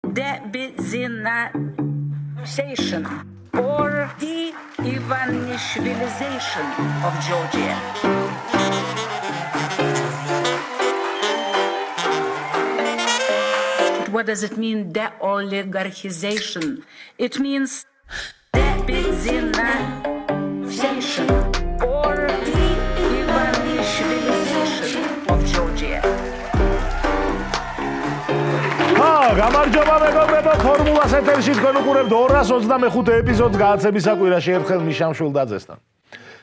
de-Benzinization or de-Ivanishvilization of Georgia. What does it mean, de-oligarchization? It means de-Benzinization or de-Ivanishvilization of Georgia. გამარჯობა მეგობრებო, ფორმულას ეთერში თქვენ უყურებთ 225 ეპიზოდს გააცემისა კვირაში ერთხელ მიშამ შვილდაძესთან.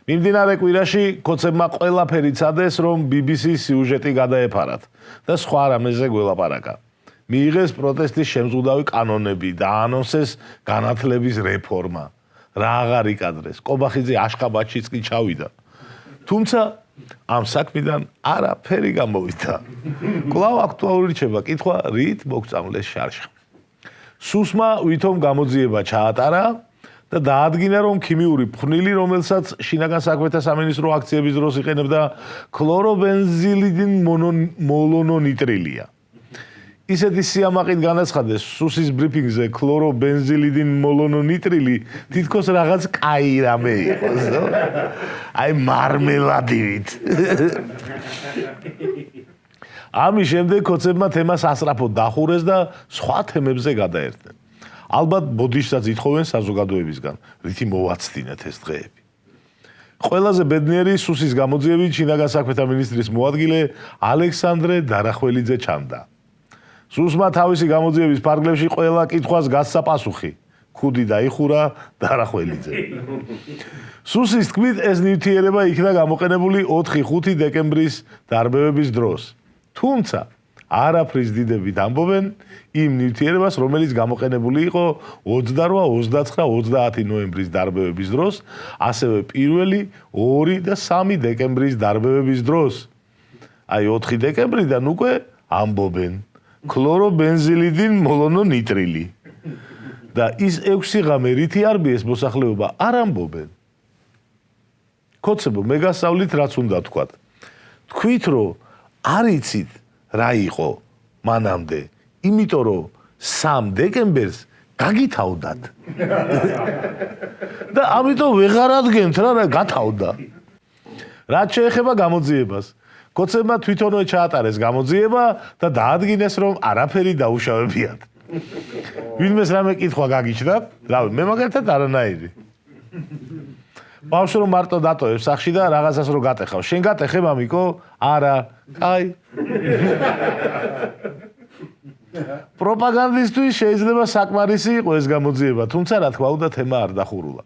მიმდინარე კვირაში კოცებმა ყველაფერი ცადეს, რომ BBC-ის სიუჟეტი გადაეფარათ და სხვა რამეზე გველაპარაკა. მიიღეს პროტესტის შემზღუდავი კანონები და ანონსეს განათლების რეფორმა. რა აღარ იკადრეს, კობახიძე აშხაბადშიც კი ჩავიდა. თუმცა ამ საქმიდან არაფერი გამოვიდა. კვლავ აქტუალური რჩება კითხვა, რით მოგწამლეს შარშა. სუსმა ვითომ გამოძიება ჩაატარა და დაადგინა, რომ ქიმიური ფხვნილი, რომელსაც შინაგან საქმეთა სამინისტრო აქციების დროს იყენებდა, ქლორობენზილიდი მოლონონიტრილია. ისეთი სიამაყით განაცხადეს სუსის ბრიფინგზე ქლორობენზილიდი მოლონონიტრილი თითქოს რაღაც კაი რამე იყოს, ნო? აი მარმელადივით. ამის შემდეგ კოცებმა თემას ასწრაფოდ დახურეს და სხვა თემებზე გადაერდნენ. ალბათ ბოდიშსაც ითხოვენ საზოგადოებისგან, რითი მოვაცდინეთ ეს დღეები. ყველაზე ბედნიერი სუსის გამოძიებით შინაგან საქმეთა მინისტრის მოადგილე ალექსანდრე დარახველიძე ჩანდა. სუსმა თავისი გამოძიების ფარგლებში ყველა კითხვას გასცა პასუხი. ქუდი დაიხურა დარახველიძე. სუსის თქმით, ეს ნივთიერება იქნა გამოყენებული 4-5 დეკემბრის დარბევების დროს. თუმცა არაფრის დიდებით ამბობენ იმ ნივთიერებას, რომელიც გამოყენებული იყო 28, 29, 30 ნოემბრის დარბევების დროს, ასევე 1, 2 და 3 დეკემბრის დარბევების დროს. აი 4 დეკემბრიდან უკვე ამბობენ ქლორობენზილიდი მოლონონიტრილი. და ის 6 ღამე რითი არბიეს მოსახლეობა არ ამბობენ. კოცებო, მე გასავლით რაც უნდა თქვათ. თქვით, რომ არ იცით რა იყო მანამდე, იმიტომ რომ 3 დეკემბერს გაგითავდათ. და ამიტომ ვეღარ ადგენთ რა გათავდა. რაც შეეხება გამოძიებას, კოცებმა თვითონვე ჩაატარეს გამოძიება და დაადგინეს, რომ არაფერი დაუშავებიათ. ვინმეს რამე კითხვა გაგიჩნდათ? რავი, მე მაგალითად არანაირი. ბავშვი რომ მარტო დატოვებს სახში და რაღაცას რო გატეხავ. შენ გატეხე მამიკო? არა. კაი. პროპაგანდისტვის შეიძლება საკმარისი იყო ეს გამოძიება, თუმცა რა თქმა უნდა თემა არ დახურულა.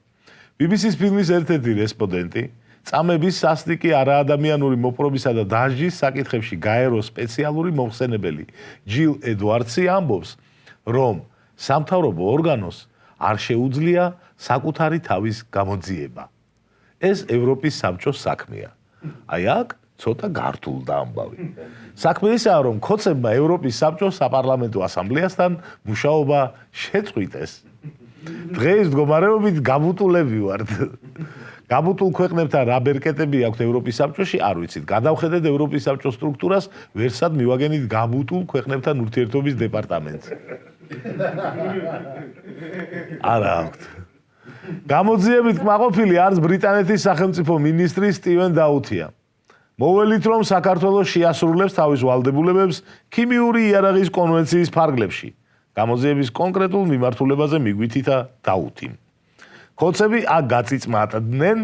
BBC-ის ფილმის ერთ-ერთი რესპონდენტი წამების სასტიკი არაადამიანური მოპყრობისა და დასჯის საკითხებში გაეროს სპეციალური მომხსენებელი ჯილ ედვარდსი ამბობს, რომ სამთავრობო ორგანოს არ შეუძლია საკუთარი თავის გამოძიება. ეს ევროპის საბჭოს საქმეა. აი აქ ცოტა გართულდა ამბავი. საქმე ისაა, რომ კოცებმა ევროპის საბჭოს საპარლამენტო ასამბლეასთან მუშაობა შეწყვიტეს. დღეს მდგომარეობით გაბუტულები ვართ. გაბუტულ ქვეყნებთან რა ბერკეტები აქვთ ევროპის საბჭოში, არ ვიცით. გადავხედეთ ევროპის საბჭოს სტრუქტურას, ვერსად მივაგენით გაბუტულ ქვეყნებთან ურთიერთობის დეპარტამენტს. არა აქვთ. გამოძიებით კმაყოფილი არც ბრიტანეთის სახელმწიფო მინისტრი სტივენ დაუთია. მოველით, რომ საქართველოს შეასრულებს თავის ვალდებულებებს ქიმიური იარაღის კონვენციის ფარგლებში. გამოძიების კონკრეტულ მიმართულებაზე მიგვითითა დაუთიმ. კოცები აქ გაწიწმადნენ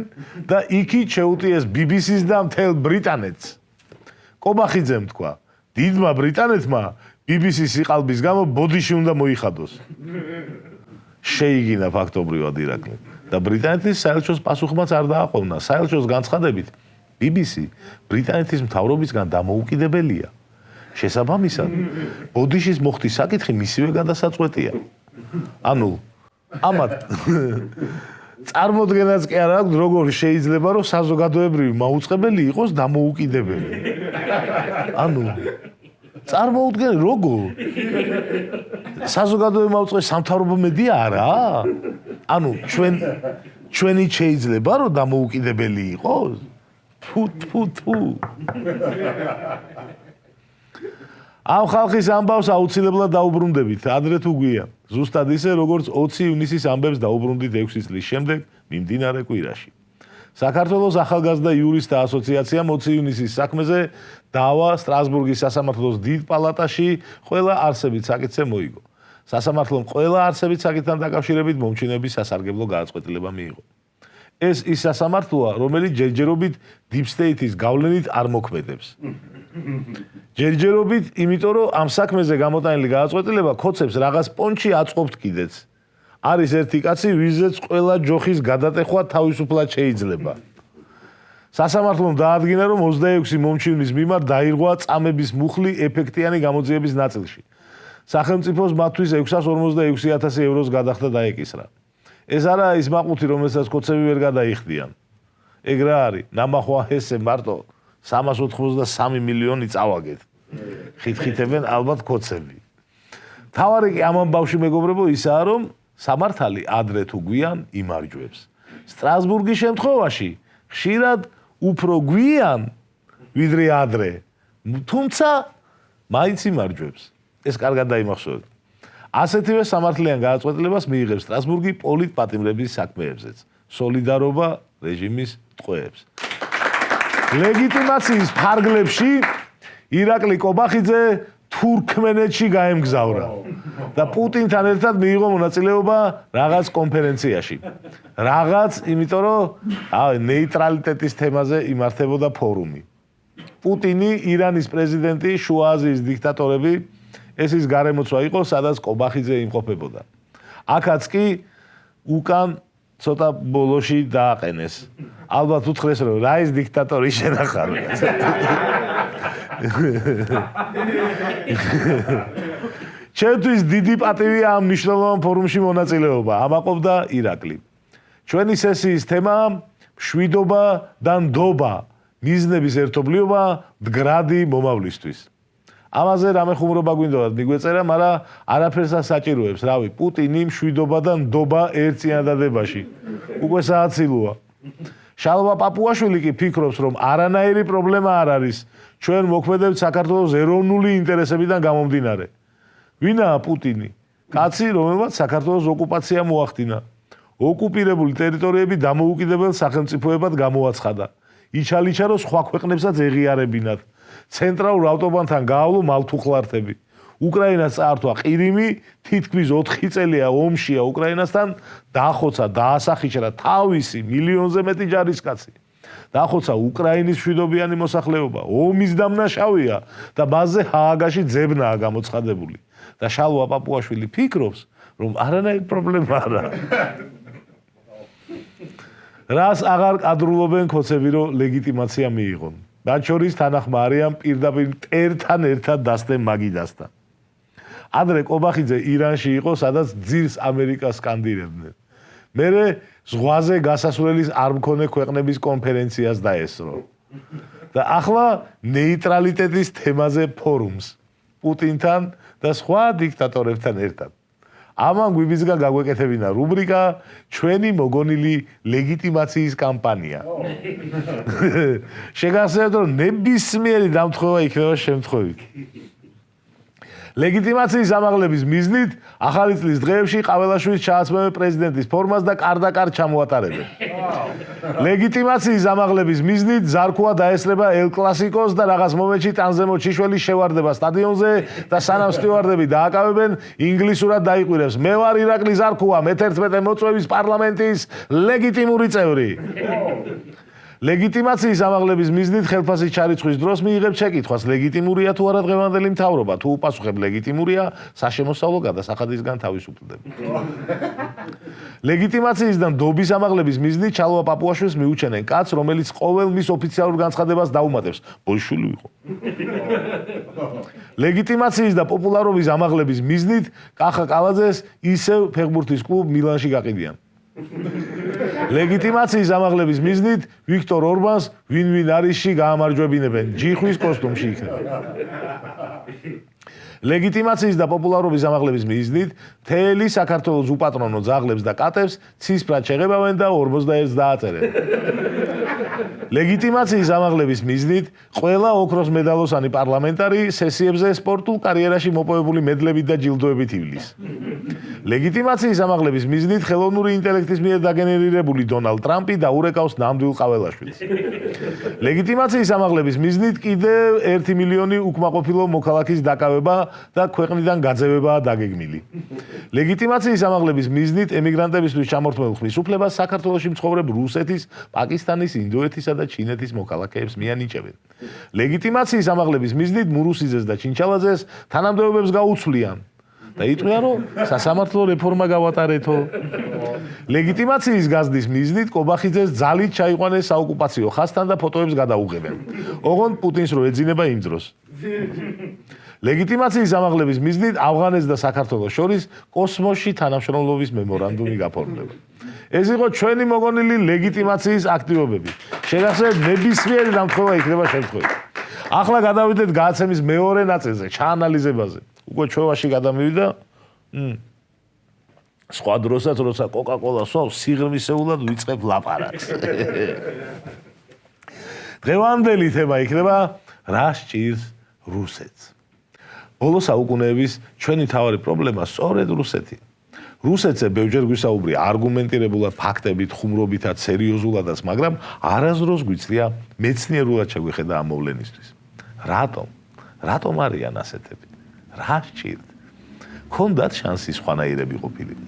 და იქით შეუტიეს BBC-ს და მთელ ბრიტანეთს. კობახიძემ თქვა, დიდმა ბრიტანეთმა BBC-ს სიყალბის გამო ბოდიში უნდა მოიხადოს. შეიგინა ფაქტობრივად ირაკლი. და ბრიტანეთის საელჩოს პასუხმაც არ დააყოვნა. საელჩოს განცხადებით, BBC ბრიტანეთის მთავრობისგან დამოუკიდებელია. შესაბამისად, ბოდიშის მოხდის საკითხი მისივე გადასაწყვეტია. ანუ ამათ წარმოდგენაც კი არ აქვს, როგორ შეიძლება, რომ საზოგადოებრივი მაუწყებელი იყოს დამოუკიდებელი. ანუ წარმოუდგენ როგორ? საზოგადოებრივი მაუწყებელი სამთავრობო მედია არა? ანუ ჩვენი შეიძლება, რომ დამოუკიდებელი იყოს? თუ. ამ ხალხის ამბავს აუცილებლად დაუბრუნდებით, ადრე თუ გვია. ზუსტად ისე, როგორც 20 ივნისის ამბებს დაუბრუნდით 6 წლის შემდეგ მიმდინარე კვირაში. საქართველოს ახალგაზრდა იურისტთა ასოციაციამ 20 ივნისის საქმეზე დავა სტრასბურგის სასამართლოს დიდ პალატაში ყველა არსებით საკითხზე მოიგო. სასამართლომ ყველა არსებით საკითხთან დაკავშირებით მომჩინების სასარგებლო გადაწყვეტილება მიიღო. ეს ის სასამართლოა, რომელიც ჯერჯერობით Deep State-ის გავლენით არ მოქმედებს. ჯერჯერობით, იმიტომ რომ ამ საქმეზე გამოტანილი გადაწყვეტილება ქოცებს რაღაც პონჩი აწყობთ კიდეც. არის ერთი კაცი, ვიზეც ყველა ჯოხის გადატეხვა თავისუფლად შეიძლება. სასამართლომ დაადგინა, რომ 26 მომჩივნის მიმართ დაირღვა წამების მუხლი ეფექტიანი გამოძიების ნაწილში. სახელმწიფოს მათთვის 646,000 ევროს გადახდა დაეკისრა. ეს არაა ის მაყუთი, რომელსაც ქოცები ვერ გადაიხდიან. ეგ რა არის? ნამახვა ესე მარტო 383 მილიონი წავაგეთ. ხითხითებენ ალბათ ქოცები. თავარი კი ამ ამბავში მეგობრებო ისაა, რომ სამართალი ადრე თუ გვიან იმარჯვებს. სტრასბურგის შემთხვევაში ხშირად უფრო გვიან ვიდრე ადრე, თუმცა მაინც იმარჯვებს. ეს კარგად დაიმახსოვრეთ. ასეთივე სამართლიან გადაწყვეტილებას მიიღებს სტრასბურგი პოლიტპატიმრების საქმეებზეც, სოლიდარობა რეჟიმის ტყვეებს. ლეგიტიმაციის ფარგლებში ირაკლი კობახიძე თურქმენეთში გაემგზავრა და პუტინთან ერთად მიიღო მონაწილეობა რაღაც კონფერენციაში. რაღაც, იმიტომ რომ ნეიტრალიტეტის თემაზე იმართებოდა ფორუმი. პუტინი, ირანის პრეზიდენტი, შუა აზიის დიქტატორები, ეს ის გარემოცვა იყო, სადაც კობახიძე იმყოფებოდა. აქაც კი უკან ცოტა ბოლოში დააყენეს. ალბათ უთხრეს, რომ რა ის დიქტატორი შენახარ. ჩემთვის დიდი პატივია ამ მნიშვნელოვან ფორუმში მონაწილეობა, ამაყობდა ირაკლი. ჩვენი სესიის თემაა მშვიდობა და ნდობა, მიზნების ერთობლიობა მდგრადი მომავლისთვის. ამაზე რამე ხუმრობა გვინდოდათ მიგვეწერა, მაგრამ არაფერს ასაჭიროებს, რავი, პუტინი მშვიდობა და ნდობა ერთ წინადადებაში. უკვე სააცილოა. შალვა პაპუაშვილი კი ფიქრობს, რომ არანაირი პრობლემა არ არის. ჩვენ მოქმედებთ საქართველოს ეროვნული ინტერესებიდან გამომდინარე. ვინაა პუტინი? კაცი, რომელმაც საქართველოს ოკუპაცია მოახდინა. ოკუპირებული ტერიტორიები დამოუკიდებელ სახელმწიფოებად გამოაცხადა. იჩალიჩა, რომ სხვა ქვეყნებსაც ეღიარებინათ. ცენტრალურ ავტობანთან გაავლო მალთუხლართები. უკრაინას წაართვა ყირიმი, თითქმის 4 წელია ომშია უკრაინასთან, დაახოცა, დაასახიჭრა თავისი მილიონზე მეტი ჯარისკაცი. დაახოცა უკრაინის მშვიდობიანი მოსახლეობა, ომის დამნაშავეა და მასზე ჰააგაში ძებნაა გამოცხადებული. და შალვა პაპუაშვილი ფიქრობს, რომ არანაირი პრობლემა არა. რას აღარ კადრულობენ ქოცები, რომ ლეგიტიმაცია მიიღონ. მათ შორის თანახმა არიან პირდაპირ მტერთან ერთად დასდენ მაგიდასთან. ადრე კობახიძე ირანში იყო, სადაც ძირს ამერიკას სკანდირებდნენ. მერე ზღვაზე გასასვლელის არ მქონე ქვეყნების კონფერენციას დაესწრო. და ახლა ნეიტრალიტეტის თემაზე ფორუმს პუტინთან და სხვა დიქტატორებთან ერთად. ამან გვიბიზგან გაგვეკეთებინა რუბრიკა ჩვენი მოგონილი ლეგიტიმაციის კამპანია. შეგახსენებთ, რომ ნებისმიერი დამთხოვა იქნება შემთხვევით. ლეგიტიმაციის ამაღლების მიზნით ახალი წლის დღეებში ყაველაშვილის ჩააცმევენ პრეზიდენტის ფორმას და კარდაკარ ჩამოატარებენ. ლეგიტიმაციის ამაღლების მიზნით ზარქუა დაესწრება ელ კლასიკოს და რაღაც მომენტში ტანზემო ჩიშველის შევარდება სტადიონზე და სანამ სტიუარდები დააკავებენ, ინგლისურად დაიყვირებს. მე ვარ ირაკლი ზარქუა, მე-11 მოწვევის პარლამენტის ლეგიტიმური წევრი. ლეგიტიმაციის ამაღლების მიზნით ხელფასის ჩარიცხვის დროს მიიღებ შეკითხვას, ლეგიტიმურია თუ არა დღევანდელი მთავრობა, თუ უპასუხებ ლეგიტიმურია, საშემოსავლო გადასახადისგან თავისუფლდები. ლეგიტიმაციის და ნდობის ამაღლების მიზნით ჩალვა პაპუაშვილს მიუჩენენ კაცს, რომელიც ყოველ მის ოფიციალურ განცხადებას დაუმატებს. ბოიშვილი იყო. ლეგიტიმაციის და პოპულარობის ამაღლების მიზნით კახა კალაძეს ისევ ფეხბურთის კლუბ მილანში გაყიდიან. ლეგიტიმაციის ამაღლების მიზნით ვიქტორ ორბანს ვინ არისში გაამარჯვებინებენ, ჯიხვის კოსტუმში იქნება. ლეგიტიმაციის და პოპულარობის ამაღლების მიზნით მთელი საქართველოს უპატრონო ძაღლებს და კატებს ცისფრად შეღებავენ და 41-ს დააწერენ. ლეგიტიმაციის ამაღლების მიზნით ყველა ოქროს მედალოსანი პარლამენტარი სესიებზე სპორტულ კარიერაში მოპოვებული მედლებით და ჯილდოებით ივლის. ლეგიტიმაციის ამაღლების მიზნით ხელოვნური ინტელექტის მიერ დაგენერირებული დონალდ ტრამპი დაურეკავს ნამდვილ ყაველაშვილს. ლეგიტიმაციის ამაღლების მიზნით კიდევ 1 მილიონი უკმაყოფილო მოქალაქის დაკავება და ქვეყნიდან გაძევებაა დაგეგმილი. ლეგიტიმაციის ამაღლების მიზნით ემიგრანტებისთვის ჩამორთმეულ ხმის უფლებას საქართველოში მცხოვრებ რუსეთის, პაკისტანის, ინდოეთისა და ჩინეთის მოქალაქეებს მიანიჭებენ. ლეგიტიმაციის ამაღლების მიზნით მურუსიძეს და ჩინჩალაძეს თანამდებობებს გაუცვლიან და იტყვიან, რომ სასამართლო რეფორმა გავატარეთო. ლეგიტიმაციის გაზრდის მიზნით კობახიძეს ძალით ჩაიყვანეს საოკუპაციო ხაზთან და ფოტოებს გადაუღებენ. ოღონდ პუტინს რო ეძინება იმ დროს. ლეგიტიმაციის ამაღლების მიზნით ავღანეთს და საქართველოს შორის კოსმოსში თანამშრომლობის მემორანდუმი გაფორმდება. ეს იყო ჩვენი მოგონილი ლეგიტიმაციის აქტივობები. შეგახსენებთ, ნებისმიერი დამთხოვა იქნება შემთხვევით. ახლა გადავიდეთ გადაცემის მეორე ნაწილზე, ჩაანალიზებაზე. უკვე ჩვევაში გადამივიდა. სხვა დროსაც, როცა კოკა-კოლა სვავს, სიღრმისეულად ვიწყებ ლაპარაკს. დღევანდელი თემა იქნება რა სჭირს რუსეთს. ბოლო საუკუნეების ჩვენი მთავარი პრობლემა სწორედ რუსეთი. რუსეთზე ბევრჯერ გვისაუბრია არგუმენტირებულად, ფაქტებით, ხუმრობითაც, სერიოზულადაც, მაგრამ არასდროს გვიცლია მეცნიერულად შეგვიხედა ამ მოვლენისთვის. რატომ? რატომ არიან ასეთები? რა სჭირთ? ქონდათ შანსი სხვანაირები ყოფილიყო.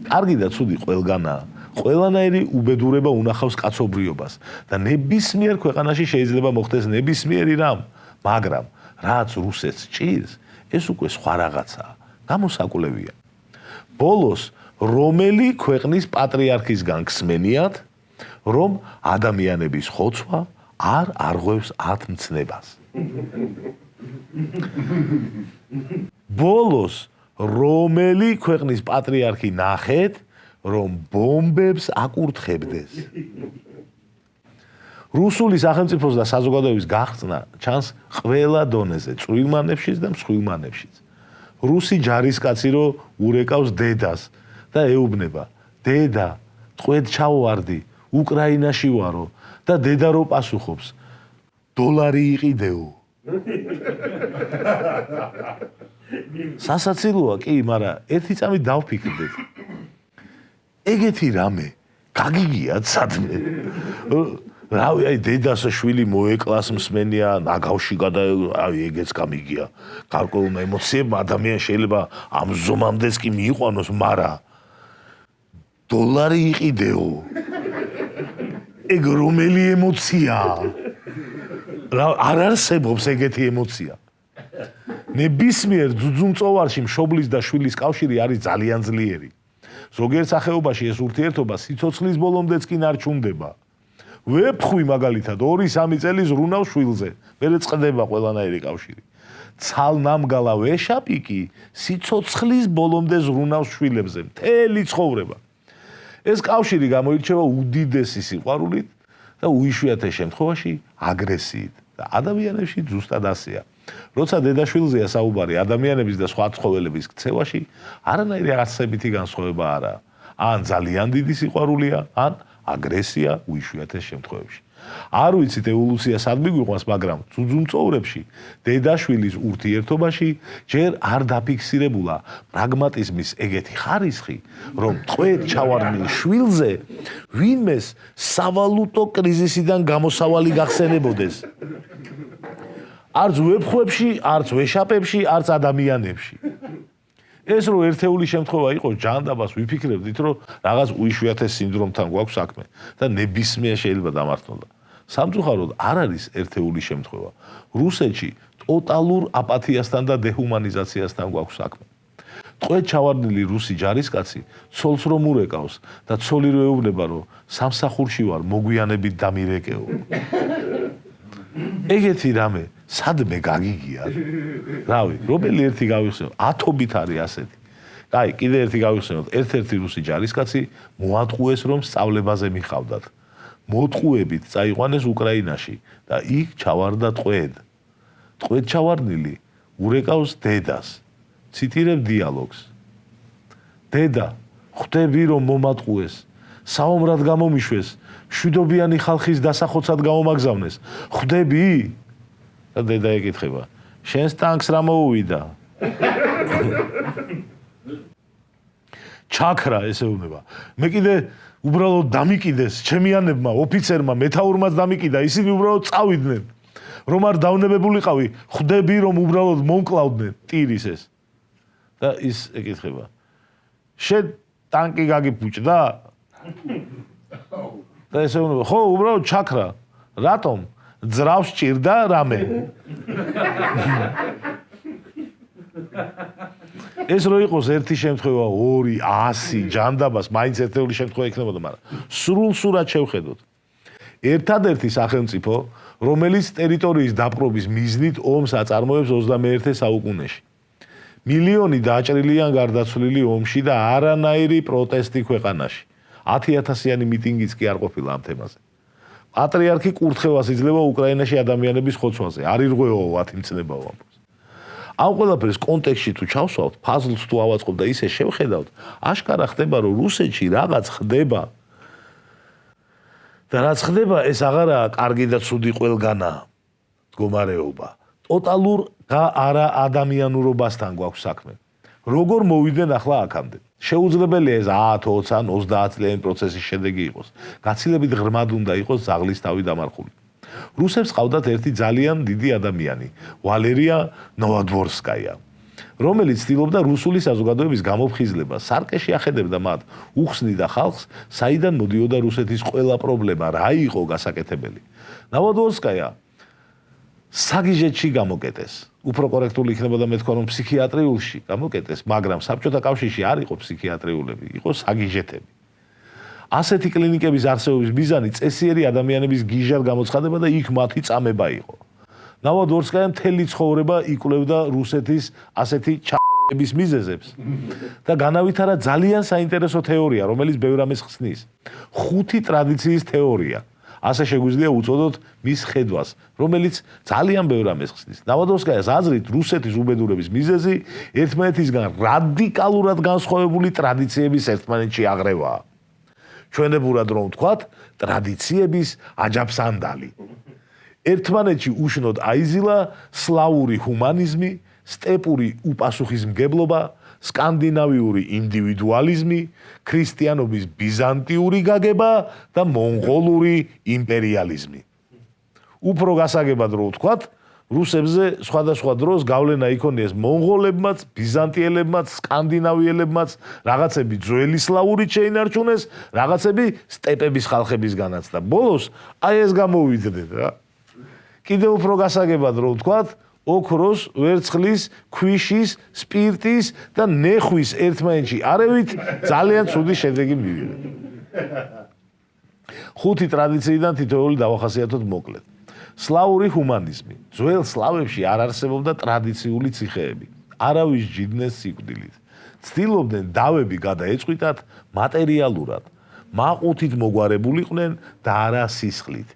კარგი და ცუდი ყველგანაა. ყველანაირი უბედურება უნახავს კაცობრიობას და ნებისმიერ ქვეყანაში შეიძლება მოხდეს ნებისმიერი რამ, მაგრამ რაც რუსეთს სჭირს, ეს უკვე სხვა რაღაცაა. გამოსაკვლევია. ბოლოს რომელი ქვეყნის პატრიარქისგან გსმენიათ, რომ ადამიანების ხოცვა არ არღვევს ათმცნებას. ბოლოს რომელი ქვეყნის პატრიარქი ნახეთ, რომ ბომბებს აკურთხებდეს. რუსული სახელმწიფოს და საზოგადოების გახსნა ჩანს ყველა დონეზე, წვრილმანებშიც და მსხვილმანებშიც. რუსი ჯარისკაცი რო ურეკავს დედას და ეუბნება: დედა, ტყვედ ჩავვარდი, უკრაინაში ვარო და დედა რო პასუხობს: დოლარი იყიდეო. სასაცილოა კი, მაგრამ ერთი წამი დავფიქრდეთ. ეგეთი რამე გაგიგიათ სადმე. რავი, აი დედას შვილი მოეკლას მსმენია, ნაგავში აი ეგეც გამიგია. გარკვეულმა ემოციებმა ადამიანს შეიძლება ამ ზომამდეც კი მიიყვანოს, მაგრამ დოლარი იყიდეო. ეგ რომელი ემოციაა? არ არსებობს ეგეთი ემოცია. ნებისმიერ ძუძუმწოვარში მშობლის და შვილის კავშირი არის ძალიან ძლიერი. ზოგიერთ სახეობაში ეს ურთიერთობა სიცოცხლის ბოლომდეც კი ნარჩუნდება. ვეფხვი მაგალითად 2-3 წელი ზრუნავს შვილზე, მერე წყდება ყველანაირი კავშირი. ცალნამგალა ვეშაპიკი სიცოცხლის ბოლომდე ზრუნავს შვილებზე, მთელი ცხოვრება. ეს კავშირი გამოირჩევა უდიდესი სიყვარულით და უიშვიათეს შემთხვევაში აგრესიით და ადამიანებში ზუსტად ასეა. როცა დედაშვილზეა საუბარი ადამიანების და სხვა ცხოველების ქცევაში, არანაირი აღსებითი განსხვავება არაა. ან ძალიან დიდი სიყვარულია, ან აგრესია უიშვიათეს შემთხვევებში. არ ვიცით ევოლუცია სად მიგვიყვანს, მაგრამ ძუძუმწოვრებში დედაშვილის ურთიერთობაში ჯერ არ დაფიქსირებულა პრაგმატიზმის ეგეთი ხარისხი, რომ ტყვედ ჩავარდნილ შვილზე ვინმეს სავალუტო კრიზისიდან გამოსავალი გახსენებოდეს. არც ვეფხვებში, არც ვეშაპებში, არც ადამიანებში. ეს რო ერთეული შემთხვევა იყოს, ჯანდაბას ვიფიქრებდით, რომ რაღაც უიშვიათეს სინდრომთან გვაქვს საქმე და ნებისმიერ შეიძლება დამართნოდა. სამწუხაროდ არ არის ერთეული შემთხვევა. რუსეთში ტოტალურ აპათიასთან და დეჰუმანიზაციასთან გვაქვს საქმე. ტყვედ ჩავარდნილი რუსი ჯარისკაცი ცოლს რომ ურეკავს და ცოლი რო ეუბნება, რომ სამსახურში ვარ, მოგვიანებით დამირეკეო. ეგეთი რამე სადმე გაგიგია. რავი, რომელი ერთი გავიხსენოთ, ათობით არის ასეთი. აი, კიდე ერთი გავიხსენოთ, ერთ-ერთი რუსი ჯარისკაცი მოატყუეს, რომ სწავლებაზე მიხავდათ. მოტყუებით წაიყვანეს უკრაინაში და იქ ჩავარდა ტყვედ. ტყვედ ჩავარდნილი ურეკავს დედას. ციტირებ დიალოგს. დედა, ხვდები რომ მომატყუეს საომრად გამომიშვეს, მშვიდობიანი ხალხის დასახოცად გამომაგზავნეს. ხვდები? და დედა ეკითხება, შენს ტანკს რა მოუვიდა? ჩაქრა ესეუნება. მე კიდე უბრალოდ დამიკიდეს ჩემიანებმა, ოფიცერმა, მეთაურმაც დამიკიდა, ისინი უბრალოდ წავიდნენ. რომ არ დავნებებულიყავი, ხვდები რომ უბრალოდ მომკლავდნენ ტირის ეს. და ის ეკითხება. შენ ტანკი გაგიფუჭდა? და ესეუნება, ხო, უბრალოდ ჩაქრა. რატომ? ძრავს ჭირდა რამე. ეს რო იყოს ერთი შემთხვევა, 2, 100 ჯანდაბას, მაინც ერთეული შემთხვევა იქნებოდა, მაგრამ სრულ სურად შევხედოთ. ერთადერთი სახელმწიფო, რომელიც ტერიტორიის დაპყრობის მიზნით ომს აწარმოებს 21 საუკუნეში. მილიონი დაჭრილი ან გარდაცვლილი ომში და არანაირი პროტესტი ქვეყანაში. 10,000-იანი მიტინგიც კი არ ყოფილა ამ თემაზე. პატრიარქი კურთხევას იძლევა უკრაინაში ადამიანების ხოცვაზე. არ ირღვეო 10 მცნებაო ამბობს. ამ ყველაფერს კონტექსტში თუ ჩავსვავთ, ფაზლს თუ ავაწყობ და ისე შევხედავთ, აშკარა ხდება, რომ რუსეთში რაღაც ხდება. და რაც ხდება, ეს აღარაა კარგი და ცუდი ყველგანა მდგომარეობა. ტოტალურ და არა ადამიანურობასთან გვაქვს საქმე. როგორ მოვიდნენ ახლა აქამდე? შეუძლებელია ეს 10, 20 ან 30 წლიანი პროცესის შედეგი იყოს. გაცილებით ღრმად უნდა იყოს ზაღლის თავი დამარხული. რუსებს ყავდათ ერთი ძალიან დიდი ადამიანი, ვალერია ნოვოდვორსკაია, რომელიც ცდილობდა რუსული საზოგადოების გამოფხიზლებას. სარკეში ახედებდა მათ, უხსნიდა ხალხს, საიდან მოდიოდა რუსეთის ყველა პრობლემა, რა იყო გასაკეთებელი. ნოვოდვორსკაია საგიჟეთში გამოკეტეს. უფრო კორექტული იქნებოდა მე თქვა, რომ ფსიქიატრიულში გამოკეტეს, მაგრამ საბჭოთა კავშირში არ იყო ფსიქიატრიულები, იყო საგიჟეთები. ასეთი კლინიკების არსებობის მიზანი წესიერი ადამიანების გიჟად გამოცხადება და იქ მათი წამება იყო. ნოვოდვორსკაია მთელი ცხოვრება იკვლევდა რუსეთის ასეთი ჩაების მიზეზებს და განავითარა ძალიან საინტერესო თეორია, რომელიც ბევრ ამას ხსნის. 5 ტრადიციის თეორია. ასე შეგვიძლია უწოდოთ მის ხედვას, რომელიც ძალიან ბევრ ამას ხსნის. ნოვოდვორსკაიას აზრით, რუსეთის უბედურების მიზეზი ერთმანეთისგან რადიკალურად განსხვავებული ტრადიციების ერთმანეთში აღრევაა. ჩვენებურად რომ ვთქვათ, ტრადიციების აჯაფსანდალი. ერთმანეთში უშნოდ აიზილა სლავური ჰუმანიზმი, სტეპური უპასუხისმგებლობა, სკანდინავიური ინდივიდუალიზმი, ქრისტიანობის ბიზანტიური გაგება და მონღოლური იმპერიალიზმი. უფრო გასაგებად რო ვთქვათ, რუსებზე სხვადასხვა დროს გავლენა იქონიეს მონღოლებმაც, ბიზანტიელებმაც, სკანდინავიელებმაც, რაღაცები ძველი სლავურით შეინარჩუნეს, რაღაცები სტეპების ხალხებისგანაც და ბოლოს აი ეს გამოვიდნენ რა. კიდევ უფრო გასაგებად რო ვთქვათ, ოქროს, ვერცხლის, ქვიშის, სპირტის და ნეხვის ერთმანეთში არევით ძალიან ცუდი შედეგი მივიღეთ. 5 ტრადიციიდან თითოეული დავახასიათოთ მოკლედ. სლავური ჰუმანიზმი. ძველ სლავებში არ არსებობდა ტრადიციული ციხეები. არავის ჯიდნეს სიკვდილით. ცდილობდნენ დავები გადაეწყვიტათ მატერიალურად. მაყუთით მოგვარებულიყვნენ და არა სისხლით.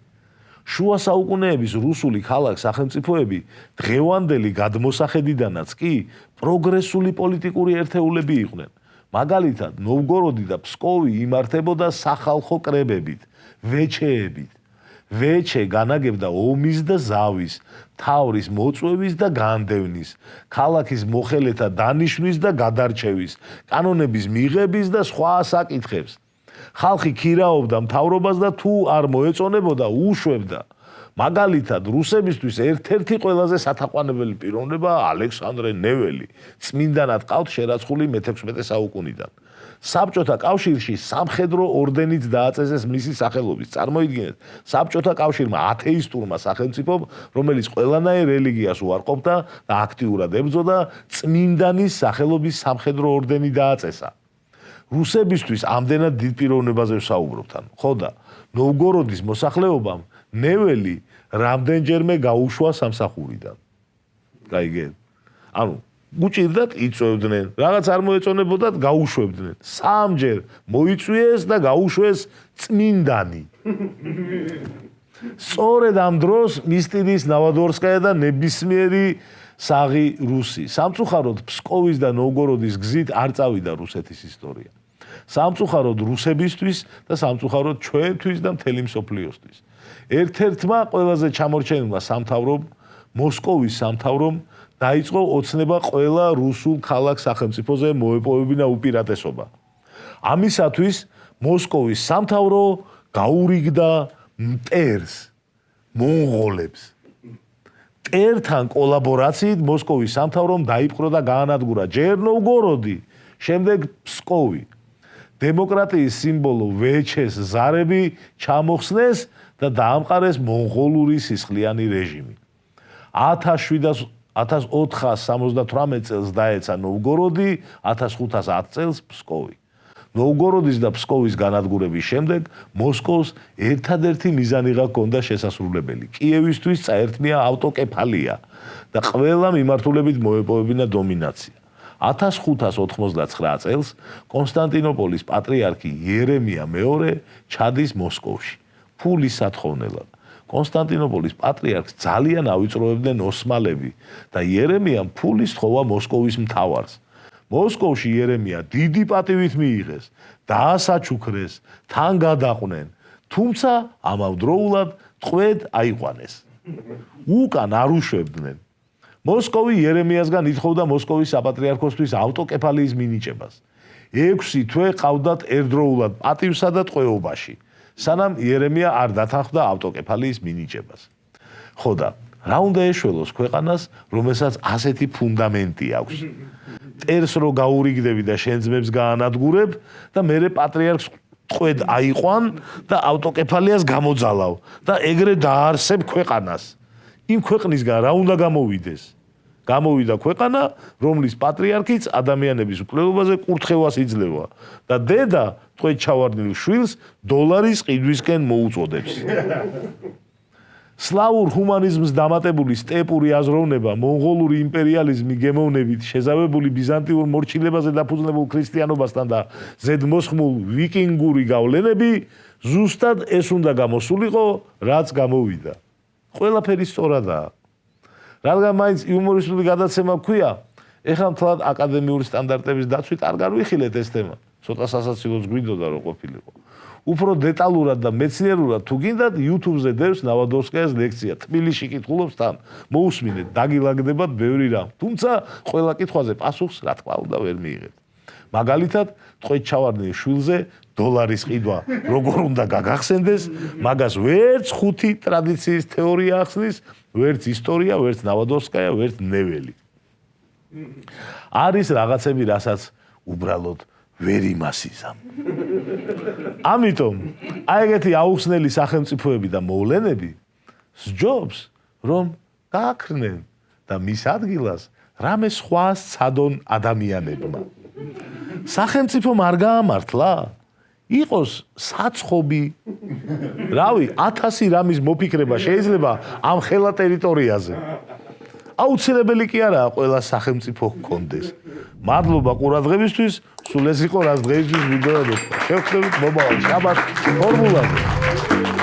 შუა საუკუნეების რუსული ქალაქ-სახელმწიფოები დღევანდელი გადმოსახედიდანაც კი პროგრესული პოლიტიკური ერთეულები იყვნენ. მაგალითად, ნოვგოროდი და ფსკოვი იმართებოდა სახალხო კრებებით, ვეჩეებით. ვეჩე განაგებდა ომის და ზავის, თავრის მოწვევის და განდევნის, ქალაქის მოხელეთა დანიშვნის და გადარჩევის, კანონების მიღების და სხვა საკითხებს. ხალხი ქირაობდა მთავრობას და თუ არ მოეწონებოდა, უშვებდა. მაგალითად, რუსებისთვის ერთ-ერთი ყველაზე სათაყვანებელი პიროვნება ალექსანდრე ნეველი, წმინდანად ყავთ შერაცხული მე-16 საუკუნიდან. საბჭოთა კავშირში სამხედრო ორდენით დააწესეს მისი სახელობის. წარმოიდგინეთ, საბჭოთა კავშირმა ათეისტურმა სახელმწიფომ, რომელიც ყველანაირ რელიგიას უარყოფდა და აქტიურად ებრძოდა, წმინდანის სახელობის სამხედრო ორდენი დააწესა. რუსებისთვის ამდენად დიდ პიროვნებაზე ვსაუბრობთ, ხო და ნოვგოროდის მოსახლეობამ ნეველი რამდენჯერმე გაუშვა სამსახურიდან. გაიგეთ? ანუ უჭირდათ იწვევდნენ, რაღაც არ მოეწონებოდათ, გაუშვებდნენ. 3ჯერ მოიწვიეს და გაუშვეს წმინდანი. სწორედ ამ დროს მისტინის ნოვოდვორსკაია და ნებისმიერი საღი რუსი. სამწუხაროდ ფსკოვის და ნოვგოროდის გზით არ წავიდა რუსეთის ისტორია. სამწუხაროდ რუსებისთვის და სამწუხაროდ ჩვენთვის და მთელი მსოფლიოსთვის. ერთ-ერთმა ყველაზე ჩამორჩენილმა სამთავრომ, მოსკოვის სამთავრომ დაიწყო ოცნება ყველა რუსულ ქალაქ სახელმწიფოზე მოეპოვებინა უპირატესობა. ამისათვის მოსკოვის სამთავრო გაურიგდა მტერს, მონღოლებს. მტერთან კოლაბორაციით მოსკოვის სამთავრომ დაიპყრო და გაანადგურა ჯერ შემდეგ ფსკოვი. დემოკრატიის სიმბოლო ვეჩეს ზარები ჩამოხსნეს და დაამყარეს მონღოლური სისხლიანი რეჟიმი. 1478 წელს დაეცა ნოვგოროდი, 1510 წელს ფსკოვი. ნოვგოროდის და ფსკოვის განადგურების შემდეგ მოსკოვს ერთადერთი მიზანიღა ჰქონდა შესასრულებელი. კიევისთვის წაერთმია ავტოკეფალია და ყველა მიმართულებით მოეპოვებინა დომინაცია. 1599 წელს კონსტანტინოპოლის პატრიარქი იერემია მეორე ჩადის მოსკოვში ფულის სათხოვნელად. კონსტანტინოპოლის პატრიარქს ძალიან ავიწროებდნენ ოსმალები და იერემიამ ფული სთხოვა მოსკოვის მთავარს. მოსკოვში იერემია დიდი პატივით მიიღეს, დაასაჩუქრეს, თან გადაყვნენ, თუმცა ამავდროულად ტყვედ აიყვანეს. უკან არ უშვებდნენ. მოსკოვი იერემიასგან ითხოვდა მოსკოვის საპატრიარქოსთვის ავტოკეფალიის მინიჭებას. 6 თვე ყავდათ ერთდროულად პატივსა და ტყვეობაში, სანამ იერემია არ დათანხმდა ავტოკეფალიის მინიჭებას. ხო და რა უნდა ეშველოს ქვეყანას, რომელსაც ასეთი ფუნდამენტი აქვს? მტერს რო გაურიგდები და შენ ძმებს გაანადგურებ და მერე პატრიარქს ტყვედ აიყვან და ავტოკეფალიას გამოძალავ და ეგრე დაარსებ ქვეყანას. იმ ქვეყნისგან რა უნდა გამოვიდეს? გამოვიდა ქვეყანა, რომლის პატრიარქიც ადამიანების უფლებაზე კურთხევას იძლევა და დედა ტყვედ ჩავარდნილ შვილს დოლარის ყიდვისკენ მოუწოდებს. სლავურ ჰუმანიზმს დამატებული სტეპური აზროვნება, მონღოლური იმპერიალიზმი გემოვნებით შეზავებული ბიზანტიურ მორჩილებაზე დაფუძნებულ ქრისტიანობასთან და ზედმოსხმულ ვიკინგური გავლენები ზუსტად ეს უნდა გამოსულიყო, რაც გამოვიდა. ყველაფერი სწორადაა. რადგან მაინც იუმორისტული გადაცემა გვქვია, ეხლა მთლად აკადემიური სტანდარტების დაცვით არ განვიხილეთ ეს თემა. ცოტა სასაცილოც გვინდოდა რომ ყოფილიყო. უფრო დეტალურად და მეცნიერულად თუ გინდათ YouTube-ზე დევს ნავადოვსკაიას ლექცია. თბილისში კითხულობს თან. მოусმინეთ, დაგილაგდებათ ბევრი რამ. თუმცა ყველა კითხვაზე პასუხს რა თქმა უნდა ვერ მიიღეთ. მაგალითად, ტყვედ ჩავარდნილ შვილზე დოლარის ყიდვა როგორ უნდა გაგახსენდეს, მაგას ვერც ხუთი ტრადიციის თეორია ახსნის, ვერც ისტორია, ვერც ნავადოვსკაია, ვერც ნეველი. არის რაღაცები, რასაც უბრალოდ ვერ იმასიზამ. ამიტომ აი ეგეთი აუხსნელი სახელმწიფოები და მოვლენები სჯობს, რომ გააქრნენ და მის ადგილას რამე სხვა სცადონ ადამიანებმა. სახელმწიფომ არ გაამართლა? იყოს საცხობი. რავი, 1000 რამის მოფიქრება შეიძლება ამ ხელა ტერიტორიაზე. აუცილებელი კი არაა ყველა სახელმწიფო ჰქონდეს. მადლობა ყურადღებისთვის, სულ ეს იყო რაც დღეისთვის ვიდეო. შევხვდებით მომავალ შაბათს ფორმულაზე.